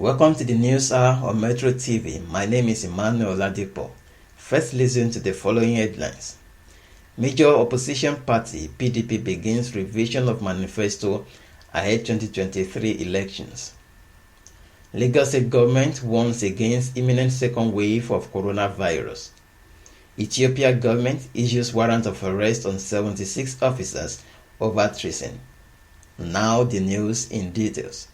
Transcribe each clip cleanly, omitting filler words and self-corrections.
Welcome to the news hour on Metro TV. My name is Emmanuel Oladipo. First, listen to the following headlines. Major opposition party PDP begins revision of manifesto ahead 2023 elections. Lagos State government warns against imminent second wave of coronavirus. Ethiopia government issues warrant of arrest on 76 officers over treason. Now the news in details.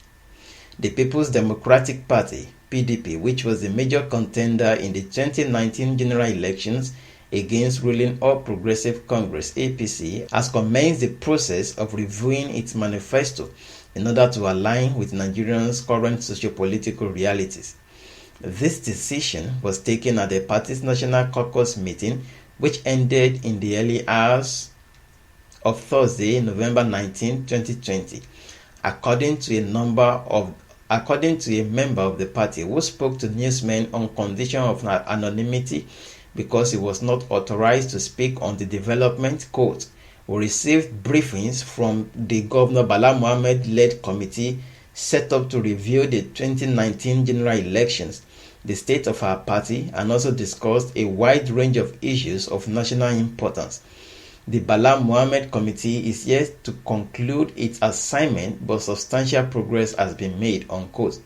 The People's Democratic Party, PDP, which was the major contender in the 2019 general elections against ruling All Progressive Congress, APC, has commenced the process of reviewing its manifesto in order to align with Nigerians' current socio-political realities. This decision was taken at the party's National Caucus meeting, which ended in the early hours of Thursday, November 19, 2020, according to a member of the party who spoke to newsmen on condition of anonymity because he was not authorized to speak on the development. Quote, "We received briefings from the Governor Bala Mohammed-led committee set up to review the 2019 general elections, the state of our party, and also discussed a wide range of issues of national importance. The Bala Mohammed committee is yet to conclude its assignment, but substantial progress has been made," unquote.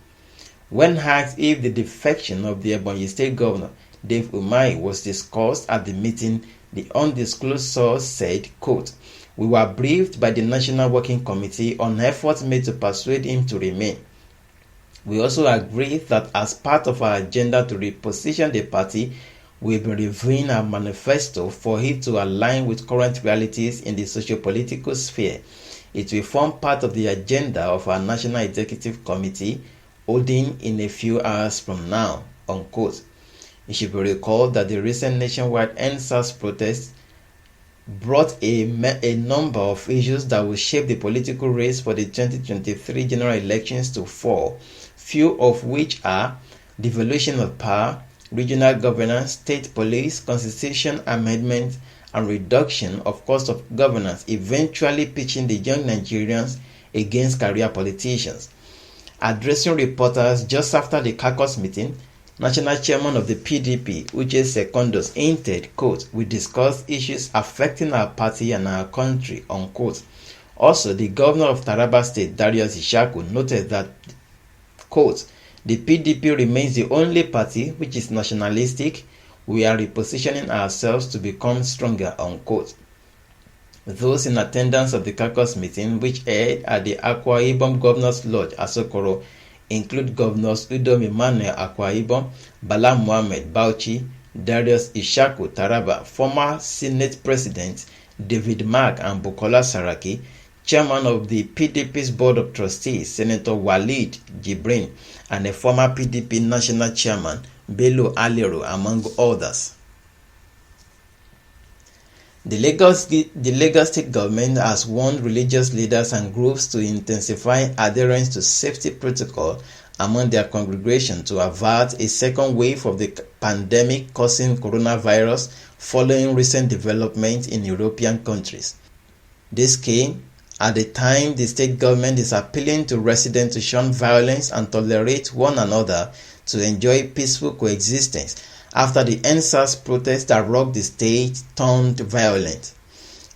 When asked if the defection of the Ebonyi State Governor, Dave Umahi, was discussed at the meeting, the undisclosed source said, quote, "We were briefed by the National Working Committee on efforts made to persuade him to remain. We also agreed that as part of our agenda to reposition the party, we've been reviewing our manifesto for it to align with current realities in the socio-political sphere. It will form part of the agenda of our National Executive Committee holding in a few hours from now," unquote. It should be recalled that the recent nationwide EndSARS protests brought a number of issues that will shape the political race for the 2023 general elections to fore, few of which are devolution of power, regional governance, state police, constitution amendment, and reduction of cost of governance, eventually pitching the young Nigerians against career politicians. Addressing reporters just after the caucus meeting, National Chairman of the PDP, Uche Secondus, hinted, quote, "We discussed issues affecting our party and our country," unquote. Also, the governor of Taraba State, Darius Ishaku, noted that, quote, "The PDP remains the only party which is nationalistic. We are repositioning ourselves to become stronger," unquote. Those in attendance of the caucus meeting, which aired at the Akwa Ibom Governor's Lodge, Asokoro, include Governors Udom Emmanuel Akwa Ibom, Bala Mohammed Bauchi, Darius Ishaku Taraba, former Senate President David Mark and Bukola Saraki, Chairman of the PDP's Board of Trustees, Senator Walid Jibrin, and a former PDP National Chairman, Bello Alero, among others. The Lagos State government has warned religious leaders and groups to intensify adherence to safety protocol among their congregation to avert a second wave of the pandemic causing coronavirus following recent developments in European countries. This came at the time the state government is appealing to residents to shun violence and tolerate one another to enjoy peaceful coexistence after the EndSARS protests that rocked the state turned violent.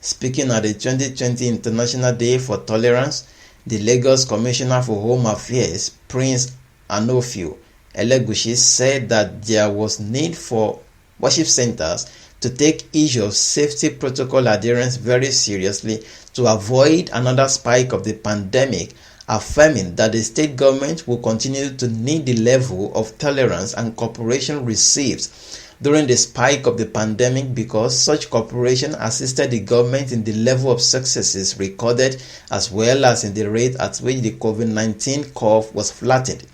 Speaking at the 2020 International Day for Tolerance, the Lagos Commissioner for Home Affairs, Prince Anofio Elegushi, said that there was need for worship centers to take issue of safety protocol adherence very seriously to avoid another spike of the pandemic, affirming that the state government will continue to need the level of tolerance and cooperation received during the spike of the pandemic because such cooperation assisted the government in the level of successes recorded as well as in the rate at which the COVID-19 curve was flattened.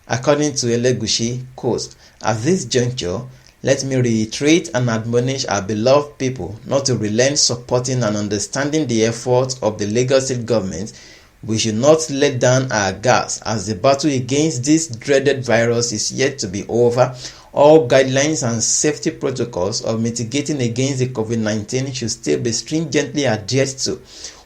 According to Elegushi, quote, "At this juncture, let me reiterate and admonish our beloved people not to relent supporting and understanding the efforts of the Lagos State government. We should not let down our guards as the battle against this dreaded virus is yet to be over. All guidelines and safety protocols of mitigating against the COVID-19 should still be stringently adhered to.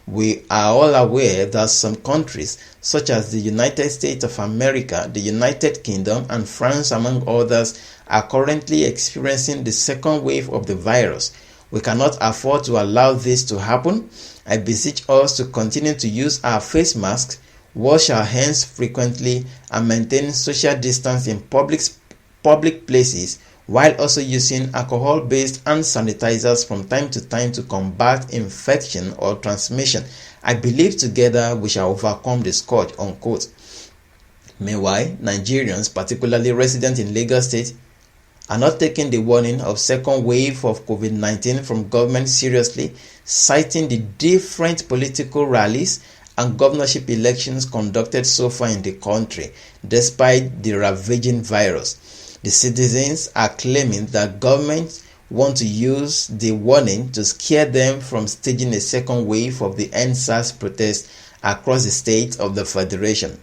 We are all aware that some countries, such as the United States of America, the United Kingdom, and France, among others, are currently experiencing the second wave of the virus. We cannot afford to allow this to happen. I beseech us to continue to use our face masks, wash our hands frequently, and maintain social distance in public places, while also using alcohol-based hand sanitizers from time to time to combat infection or transmission. I believe together we shall overcome the scourge, unquote. Meanwhile, Nigerians, particularly residents in Lagos State, are not taking the warning of second wave of COVID-19 from government seriously, citing the different political rallies and governorship elections conducted so far in the country, despite the ravaging virus. The citizens are claiming that government want to use the warning to scare them from staging a second wave of the EndSARS protest across the state of the Federation.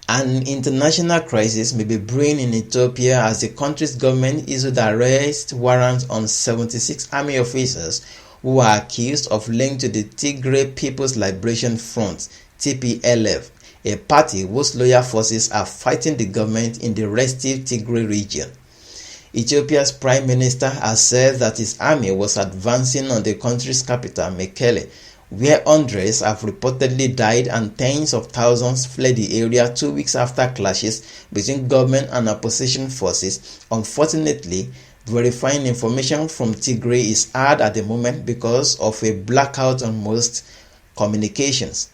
An international crisis may be brewing in Ethiopia as the country's government issued arrest warrants on 76 army officers who are accused of link to the Tigray People's Liberation Front, TPLF, a party whose loyal forces are fighting the government in the restive Tigray region. Ethiopia's prime minister has said that his army was advancing on the country's capital, Mekelle, where hundreds have reportedly died and tens of thousands fled the area 2 weeks after clashes between government and opposition forces. Unfortunately, verifying information from Tigray is hard at the moment because of a blackout on most communications.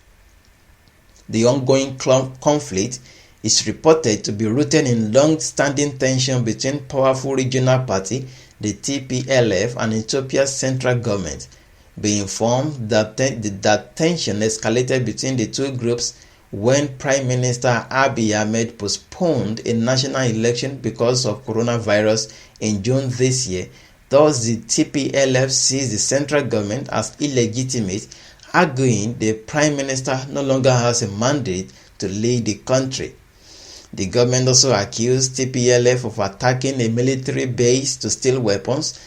The ongoing conflict is reported to be rooted in long-standing tension between powerful regional party, the TPLF, and Ethiopia's central government. Be informed that tension escalated between the two groups when Prime Minister Abiy Ahmed postponed a national election because of coronavirus in June this year. Thus, the TPLF sees the central government as illegitimate, arguing the Prime Minister no longer has a mandate to lead the country. The government also accused TPLF of attacking a military base to steal weapons,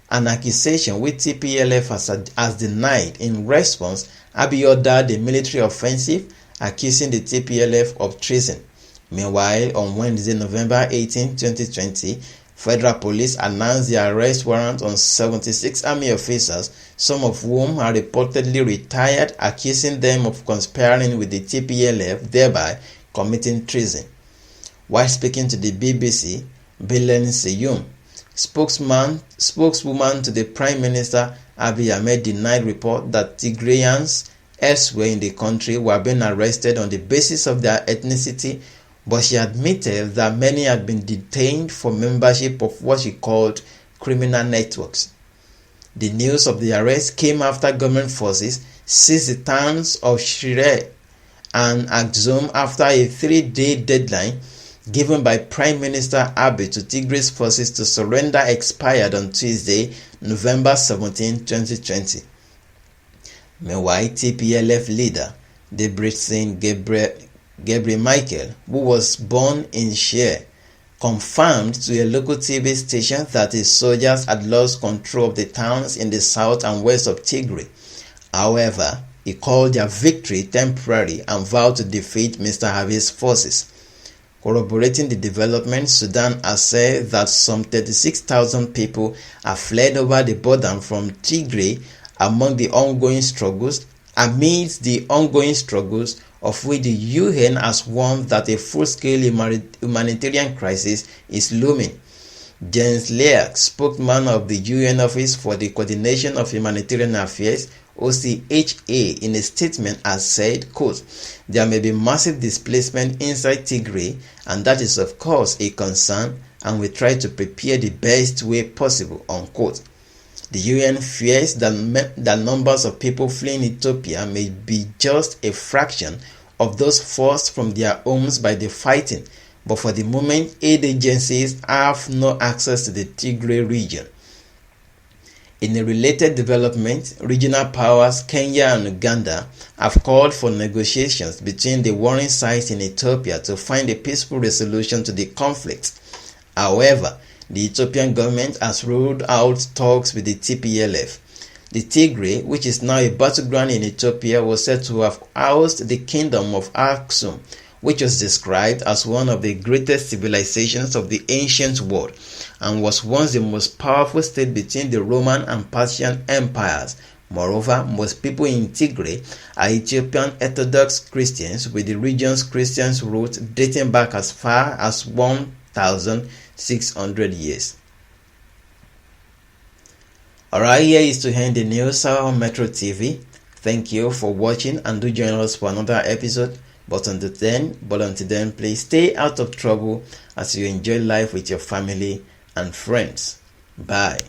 an accusation which TPLF has denied. In response, Abiy ordered a military offensive, accusing the TPLF of treason. Meanwhile, on Wednesday, November 18, 2020, Federal Police announced the arrest warrant on 76 army officers, some of whom are reportedly retired, accusing them of conspiring with the TPLF, thereby committing treason. While speaking to the BBC, Belen Seyum, spokeswoman to the Prime Minister Abiy Ahmed, denied report that Tigrayans elsewhere in the country were being arrested on the basis of their ethnicity, but she admitted that many had been detained for membership of what she called criminal networks. The news of the arrest came after government forces seized the towns of Shire and Axum after a 3-day deadline given by Prime Minister Abiy to Tigray's forces to surrender expired on Tuesday, November 17, 2020. Meanwhile, TPLF leader Debretsion Gebre Michael, who was born in Shire, confirmed to a local TV station that his soldiers had lost control of the towns in the south and west of Tigray. However, he called their victory temporary and vowed to defeat Mr. Abiy's forces. Corroborating the development, Sudan has said that some 36,000 people have fled over the border from Tigray amidst the ongoing struggles of which the UN has warned that a full-scale humanitarian crisis is looming. Jens Leak, spokesman of the UN Office for the Coordination of Humanitarian Affairs, OCHA, in a statement has said, quote, "There may be massive displacement inside Tigray, and that is of course a concern, and we try to prepare the best way possible," unquote. The UN fears that numbers of people fleeing Ethiopia may be just a fraction of those forced from their homes by the fighting, but for the moment, aid agencies have no access to the Tigray region. In a related development, regional powers Kenya and Uganda have called for negotiations between the warring sides in Ethiopia to find a peaceful resolution to the conflict. However, the Ethiopian government has ruled out talks with the TPLF. The Tigray, which is now a battleground in Ethiopia, was said to have housed the kingdom of Aksum, which was described as one of the greatest civilizations of the ancient world and was once the most powerful state between the Roman and Persian empires. Moreover, most people in Tigray are Ethiopian Orthodox Christians, with the region's Christian roots dating back as far as 1,600 years. Alright, here is to end the news on Metro TV. Thank you for watching, and do join us for another episode. But until then, please stay out of trouble as you enjoy life with your family and friends. Bye.